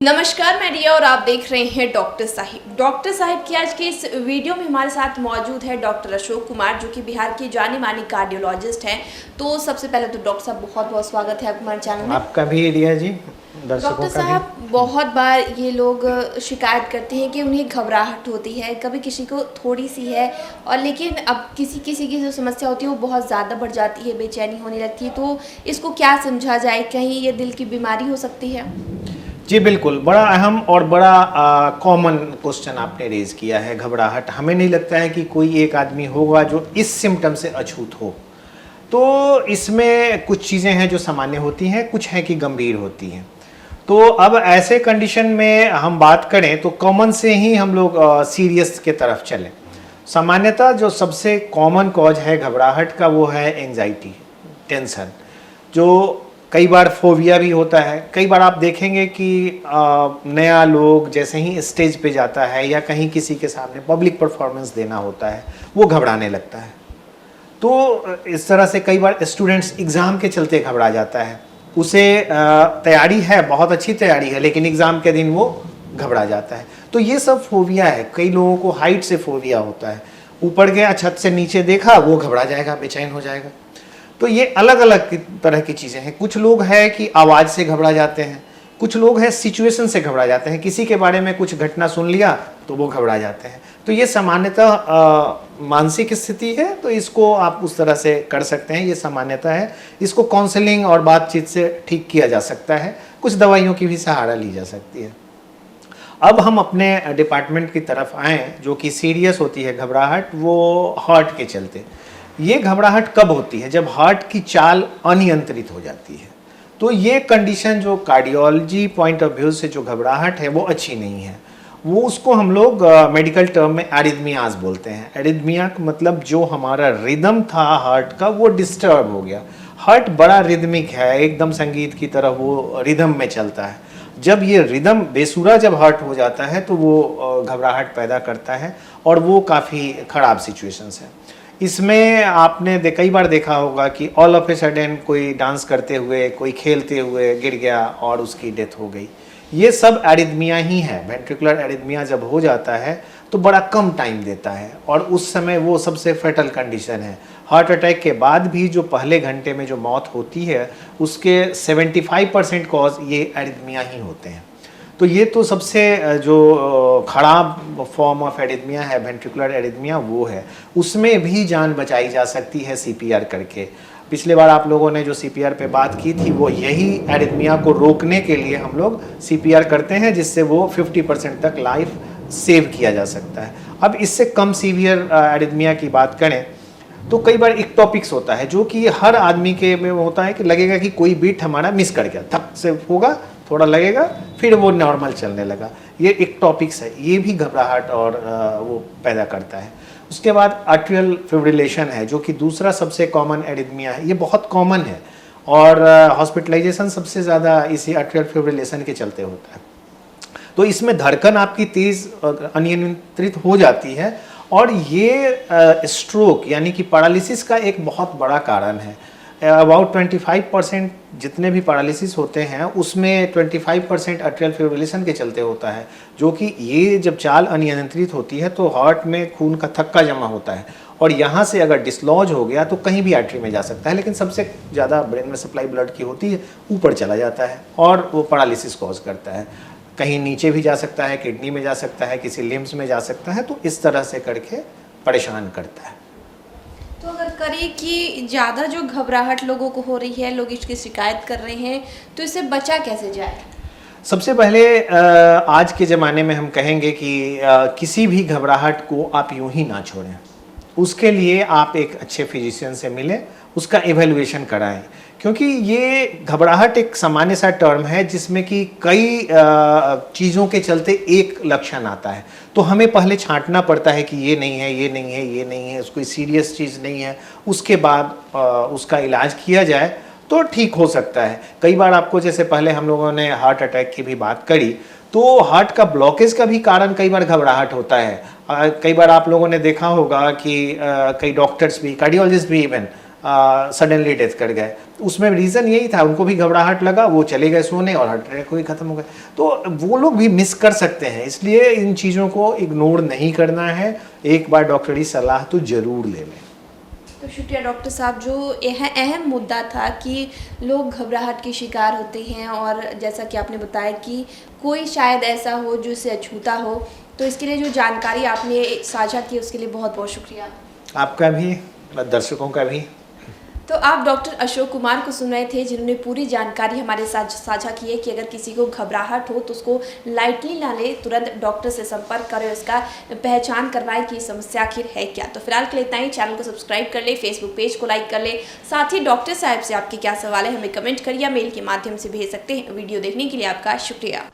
नमस्कार, मैं रिया और आप देख रहे हैं डॉक्टर साहिब। डॉक्टर साहिब की आज के इस वीडियो में हमारे साथ मौजूद है डॉक्टर अशोक कुमार, जो कि बिहार के जाने माने कार्डियोलॉजिस्ट हैं। तो सबसे पहले तो डॉक्टर साहब बहुत बहुत स्वागत है आपका हमारे चैनल में। आपका भी रिया जी, डॉक्टर साहब, बहुत बार ये लोग शिकायत करते हैं कि उन्हें घबराहट होती है, कभी किसी को थोड़ी सी है, और लेकिन अब किसी किसी की जो समस्या होती है वो बहुत ज़्यादा बढ़ जाती है, बेचैनी होने लगती है। तो इसको क्या समझा जाए, कहीं ये दिल की बीमारी हो सकती है? जी बिल्कुल, बड़ा अहम और बड़ा कॉमन क्वेश्चन आपने रेज किया है। घबराहट, हमें नहीं लगता है कि कोई एक आदमी होगा जो इस सिम्टम से अछूत हो। तो इसमें कुछ चीज़ें हैं जो सामान्य होती हैं, कुछ हैं कि गंभीर होती हैं। तो अब ऐसे कंडीशन में हम बात करें तो कॉमन से ही हम लोग सीरियस के तरफ चलें। सामान्यतः जो सबसे कॉमन कॉज है घबराहट का वो है एंजाइटी, टेंशन, जो कई बार फोबिया भी होता है। कई बार आप देखेंगे कि नया लोग जैसे ही स्टेज पे जाता है या कहीं किसी के सामने पब्लिक परफॉर्मेंस देना होता है, वो घबराने लगता है। तो इस तरह से कई बार स्टूडेंट्स एग्ज़ाम के चलते घबरा जाता है। उसे तैयारी है, बहुत अच्छी तैयारी है, लेकिन एग्ज़ाम के दिन वो घबरा जाता है। तो ये सब फोबिया है। कई लोगों को हाइट से फोबिया होता है, ऊपर गया छत से नीचे देखा वो घबरा जाएगा, बेचैन हो जाएगा। तो ये अलग अलग तरह की चीज़ें हैं। कुछ लोग हैं कि आवाज़ से घबरा जाते हैं, कुछ लोग हैं सिचुएशन से घबरा जाते हैं, किसी के बारे में कुछ घटना सुन लिया तो वो घबरा जाते हैं। तो ये सामान्यतः मानसिक स्थिति है, तो इसको आप उस तरह से कर सकते हैं, ये सामान्यतः है। इसको काउंसलिंग और बातचीत से ठीक किया जा सकता है, कुछ दवाइयों की भी सहारा ली जा सकती है। अब हम अपने डिपार्टमेंट की तरफ आएँ, जो कि सीरियस होती है घबराहट, वो हार्ट के चलते। ये घबराहट कब होती है? जब हार्ट की चाल अनियंत्रित हो जाती है। तो ये कंडीशन जो कार्डियोलॉजी पॉइंट ऑफ व्यू से जो घबराहट है वो अच्छी नहीं है। वो उसको हम लोग मेडिकल टर्म में एरिथमियाज बोलते हैं। एरिथमिया का मतलब जो हमारा रिदम था हार्ट का वो डिस्टर्ब हो गया। हार्ट बड़ा रिदमिक है, एकदम संगीत की तरह वो रिदम में चलता है। जब ये रिदम बेसुरा जब हार्ट हो जाता है तो वो घबराहट पैदा करता है, और वो काफ़ी ख़राब सिचुएशंस है। इसमें आपने कई बार देखा होगा कि ऑल ऑफ ए सडन कोई डांस करते हुए, कोई खेलते हुए गिर गया और उसकी डेथ हो गई। ये सब एरिथमिया ही है। वेंट्रिकुलर एरिथमिया जब हो जाता है तो बड़ा कम टाइम देता है, और उस समय वो सबसे फेटल कंडीशन है। हार्ट अटैक के बाद भी जो पहले घंटे में जो मौत होती है उसके 75% कॉज ये एरिथमिया ही होते हैं। तो ये तो सबसे जो खराब फॉर्म ऑफ एरिथमिया है, वेंट्रिकुलर एरिथमिया, वो है। उसमें भी जान बचाई जा सकती है सीपीआर करके। पिछले बार आप लोगों ने जो सीपीआर पे बात की थी वो यही एरिथमिया को रोकने के लिए हम लोग सीपीआर करते हैं, जिससे वो 50% तक लाइफ सेव किया जा सकता है। अब इससे कम सीवियर एरिथमिया की बात करें तो कई बार एक टॉपिक्स होता है जो कि हर आदमी के में होता है कि लगेगा कि कोई बीट हमारा मिस कर गया, थक से होगा, थोड़ा लगेगा, फिर वो नॉर्मल चलने लगा। ये एक टॉपिक्स है, ये भी घबराहट और वो पैदा करता है। उसके बाद आर्ट्रियल फिब्रिलेशन है, जो कि दूसरा सबसे कॉमन एरिथमिया है। ये बहुत कॉमन है, और हॉस्पिटलाइजेशन सबसे ज़्यादा इसी आर्ट्रियल फिब्रिलेशन के चलते होता है। तो इसमें धड़कन आपकी तेज़ अनियंत्रित हो जाती है, और ये स्ट्रोक यानी कि पैरालिसिस का एक बहुत बड़ा कारण है। अबाउट 25% जितने भी पैरालिसिस होते हैं उसमें 25% आर्ट्रियल फिब्रिलेशन के चलते होता है, जो कि ये जब चाल अनियंत्रित होती है तो हार्ट में खून का थक्का जमा होता है, और यहाँ से अगर डिसलॉज हो गया तो कहीं भी आर्टरी में जा सकता है, लेकिन सबसे ज़्यादा ब्रेन में सप्लाई ब्लड की होती है, ऊपर चला जाता है और वो पैरालिसिस कॉज करता है। कहीं नीचे भी जा सकता है, किडनी में जा सकता है, किसी लिम्स में जा सकता है। तो इस तरह से करके परेशान करता है। तो अगर करें कि ज़्यादा जो घबराहट लोगों को हो रही है, लोग इसकी शिकायत कर रहे हैं, तो इससे बचा कैसे जाए? सबसे पहले आज के ज़माने में हम कहेंगे कि किसी भी घबराहट को आप यूं ही ना छोड़ें। उसके लिए आप एक अच्छे फिजिशियन से मिलें, उसका इवैल्यूएशन कराएं, क्योंकि ये घबराहट एक सामान्य सा टर्म है जिसमें कि कई चीज़ों के चलते एक लक्षण आता है। तो हमें पहले छांटना पड़ता है कि ये नहीं है, ये नहीं है, ये नहीं है, कोई सीरियस चीज़ नहीं है। उसके बाद उसका इलाज किया जाए तो ठीक हो सकता है। कई बार आपको, जैसे पहले हम लोगों ने हार्ट अटैक की भी बात करी, तो हार्ट का ब्लॉकेज का भी कारण कई बार घबराहट होता है। कई बार आप लोगों ने देखा होगा कि कई डॉक्टर्स भी, कार्डियोलॉजिस्ट भी इवन सडनली डेथ कर गए। उसमें रीज़न यही था, उनको भी घबराहट लगा, वो चले गए सोने और हार्ट अटैक हुई, ख़त्म हो गए। तो वो लोग भी मिस कर सकते हैं, इसलिए इन चीज़ों को इग्नोर नहीं करना है, एक बार डॉक्टरी सलाह तो ज़रूर ले लें। तो शुक्रिया डॉक्टर साहब, जो यह अहम मुद्दा था कि लोग घबराहट के शिकार होते हैं और जैसा कि आपने बताया कि कोई शायद ऐसा हो जो इसे अछूता हो, तो इसके लिए जो जानकारी आपने साझा की उसके लिए बहुत बहुत शुक्रिया। आपका भी, दर्शकों का भी। तो आप डॉक्टर अशोक कुमार को सुन रहे थे, जिन्होंने पूरी जानकारी हमारे साथ साझा की है कि अगर किसी को घबराहट हो तो उसको लाइटली ना ले, तुरंत डॉक्टर से संपर्क करें, उसका पहचान करवाएं कि समस्या आखिर है क्या। तो फिलहाल के लिए इतना ही। चैनल को सब्सक्राइब कर ले, फेसबुक पेज को लाइक कर ले, साथ ही डॉक्टर साहब से आपके क्या सवाल है हमें कमेंट करिए या मेल के माध्यम से भेज सकते हैं। वीडियो देखने के लिए आपका शुक्रिया।